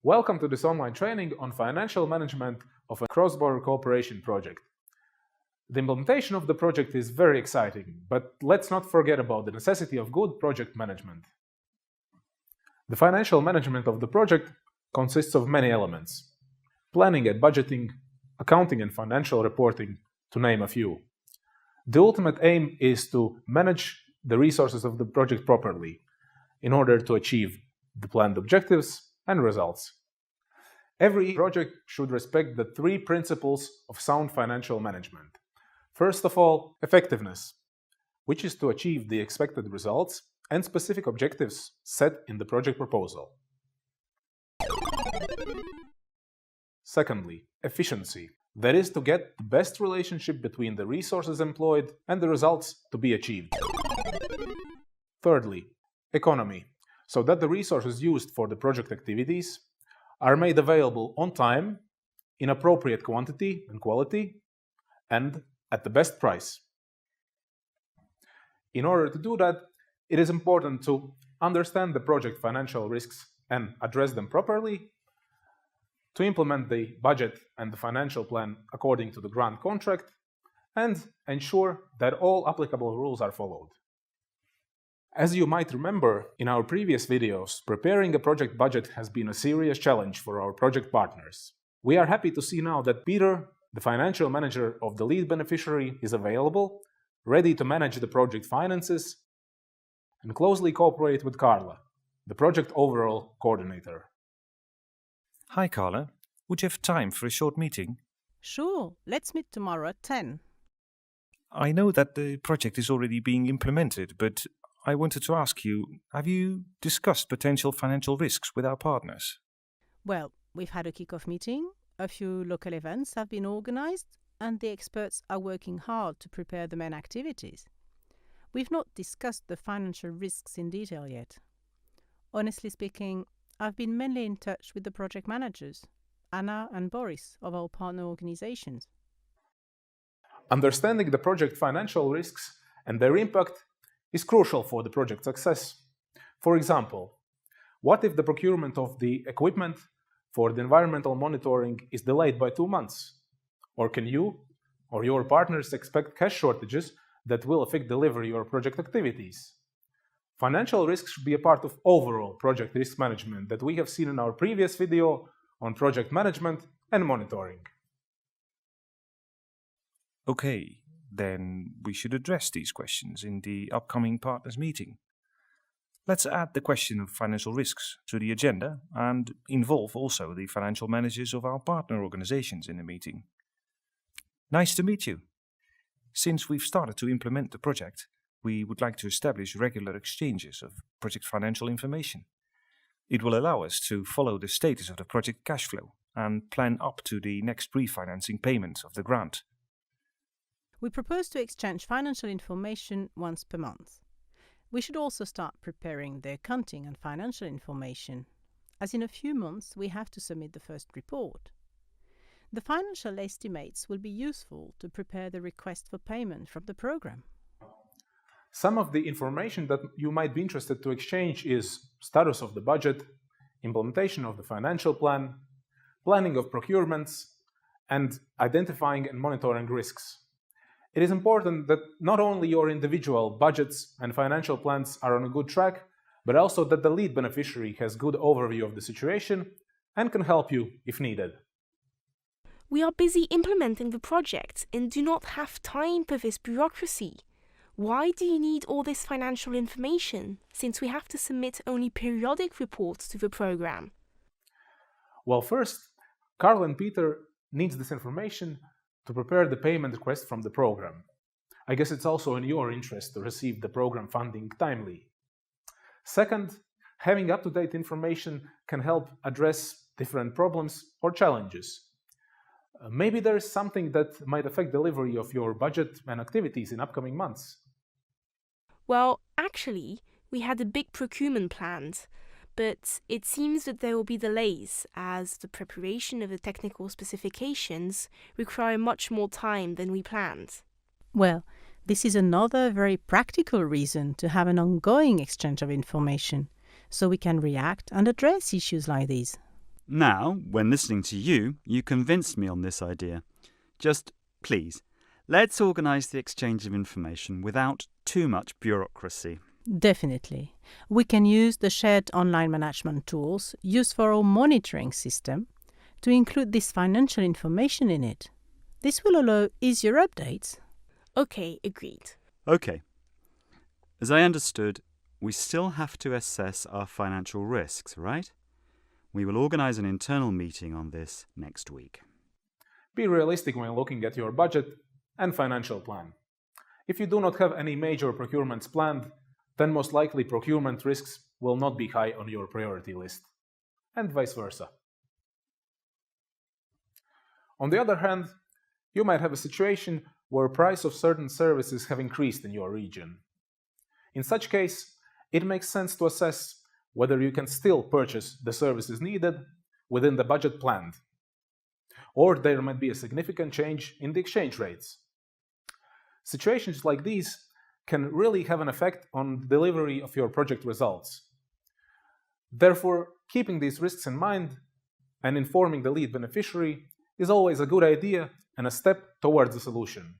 Welcome to this online training on financial management of a cross-border cooperation project. The implementation of the project is very exciting, but let's not forget about the necessity of good project management. The financial management of the project consists of many elements: planning and budgeting, accounting and financial reporting, to name a few. The ultimate aim is to manage the resources of the project properly in order to achieve the planned objectives and results. Every project should respect the three principles of sound financial management. First of all, effectiveness, which is to achieve the expected results and specific objectives set in the project proposal. Secondly, efficiency, that is to get the best relationship between the resources employed and the results to be achieved. Thirdly, economy, so that the resources used for the project activities are made available on time, in appropriate quantity and quality, and at the best price. In order to do that, it is important to understand the project financial risks and address them properly, to implement the budget and the financial plan according to the grant contract, and ensure that all applicable rules are followed. As you might remember, in our previous videos, preparing a project budget has been a serious challenge for our project partners. We are happy to see now that Peter, the financial manager of the lead beneficiary, is available, ready to manage the project finances, and closely cooperate with Carla, the project overall coordinator. Hi Carla, would you have time for a short meeting? Sure, let's meet tomorrow at 10. I know that the project is already being implemented, but I wanted to ask you, have you discussed potential financial risks with our partners? Well, we've had a kick-off meeting, a few local events have been organized, and the experts are working hard to prepare the main activities. We've not discussed the financial risks in detail yet. Honestly speaking, I've been mainly in touch with the project managers, Anna and Boris, of our partner organizations. Understanding the project financial risks and their impact is crucial for the project success. For example, what if the procurement of the equipment for the environmental monitoring is delayed by 2 months? Or can you or your partners expect cash shortages that will affect delivery or project activities? Financial risks should be a part of overall project risk management that we have seen in our previous video on project management and monitoring. Okay, then we should address these questions in the upcoming partners meeting. Let's add the question of financial risks to the agenda and involve also the financial managers of our partner organizations in the meeting. Nice to meet you. Since we've started to implement the project, we would like to establish regular exchanges of project financial information. It will allow us to follow the status of the project cash flow and plan up to the next refinancing payment of the grant. We propose to exchange financial information once per month. We should also start preparing the accounting and financial information, as in a few months we have to submit the first report. The financial estimates will be useful to prepare the request for payment from the program. Some of the information that you might be interested to exchange is status of the budget, implementation of the financial plan, planning of procurements, and identifying and monitoring risks. It is important that not only your individual budgets and financial plans are on a good track, but also that the lead beneficiary has good overview of the situation and can help you if needed. We are busy implementing the project and do not have time for this bureaucracy. Why do you need all this financial information, since we have to submit only periodic reports to the program? Well, first, Carl and Peter needs this information to prepare the payment request from the program. I guess it's also in your interest to receive the program funding timely. Second, having up-to-date information can help address different problems or challenges. Maybe there is something that might affect delivery of your budget and activities in upcoming months. Well, actually, we had a big procurement planned, but it seems that there will be delays as the preparation of the technical specifications require much more time than we planned. Well, this is another very practical reason to have an ongoing exchange of information, so we can react and address issues like these. Now, when listening to you, you convinced me on this idea. Just, please, let's organise the exchange of information without too much bureaucracy. Definitely. We can use the shared online management tools used for our monitoring system to include this financial information in it. This will allow easier updates. Okay, agreed. OK. As I understood, we still have to assess our financial risks, right? We will organise an internal meeting on this next week. Be realistic when looking at your budget and financial plan. If you do not have any major procurements planned, then most likely procurement risks will not be high on your priority list, and vice versa. On the other hand, you might have a situation where price of certain services have increased in your region. In such case, it makes sense to assess whether you can still purchase the services needed within the budget planned, or there might be a significant change in the exchange rates. Situations like these can really have an effect on the delivery of your project results. Therefore, keeping these risks in mind and informing the lead beneficiary is always a good idea and a step towards a solution.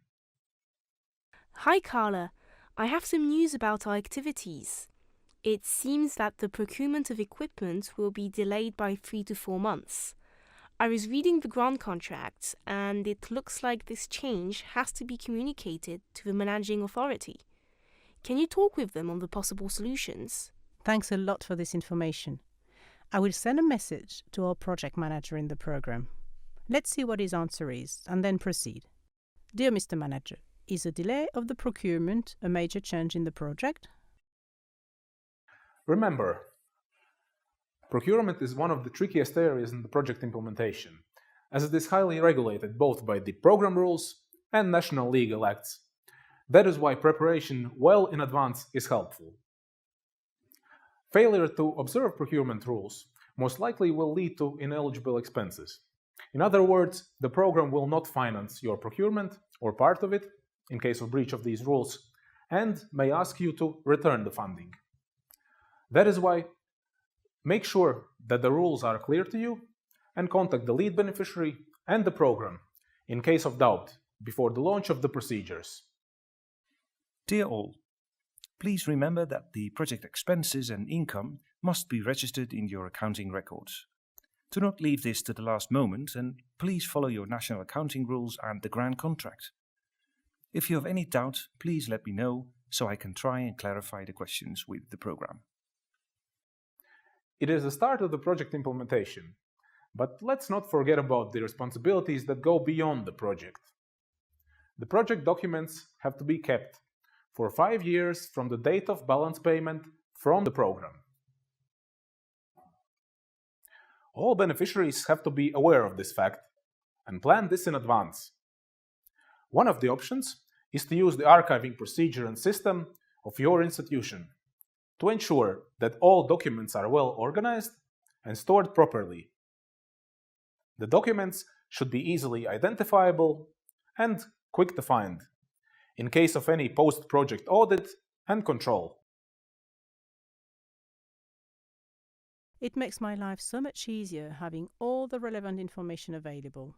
Hi Carla, I have some news about our activities. It seems that the procurement of equipment will be delayed by 3 to 4 months. I was reading the grant contract, and it looks like this change has to be communicated to the managing authority. Can you talk with them on the possible solutions? Thanks a lot for this information. I will send a message to our project manager in the program. Let's see what his answer is and then proceed. Dear Mr. Manager, is a delay of the procurement a major change in the project? Remember, procurement is one of the trickiest areas in the project implementation, as it is highly regulated both by the program rules and national legal acts. That is why preparation well in advance is helpful. Failure to observe procurement rules most likely will lead to ineligible expenses. In other words, the program will not finance your procurement or part of it in case of breach of these rules, and may ask you to return the funding. That is why make sure that the rules are clear to you and contact the lead beneficiary and the program in case of doubt before the launch of the procedures. Dear all, please remember that the project expenses and income must be registered in your accounting records. Do not leave this to the last moment, and please follow your national accounting rules and the grant contract. If you have any doubt, please let me know so I can try and clarify the questions with the program. It is the start of the project implementation, but let's not forget about the responsibilities that go beyond the project. The project documents have to be kept for 5 years from the date of balance payment from the program. All beneficiaries have to be aware of this fact and plan this in advance. One of the options is to use the archiving procedure and system of your institution to ensure that all documents are well organized and stored properly. The documents should be easily identifiable and quick to find in case of any post-project audit and control. It makes my life so much easier having all the relevant information available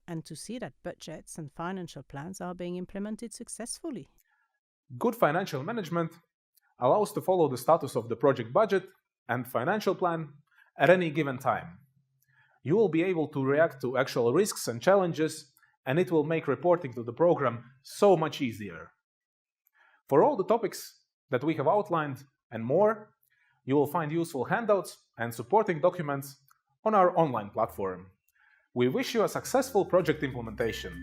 and to see that budgets and financial plans are being implemented successfully. Good financial management allows to follow the status of the project budget and financial plan at any given time. You will be able to react to actual risks and challenges, and it will make reporting to the program so much easier. For all the topics that we have outlined and more, you will find useful handouts and supporting documents on our online platform. We wish you a successful project implementation.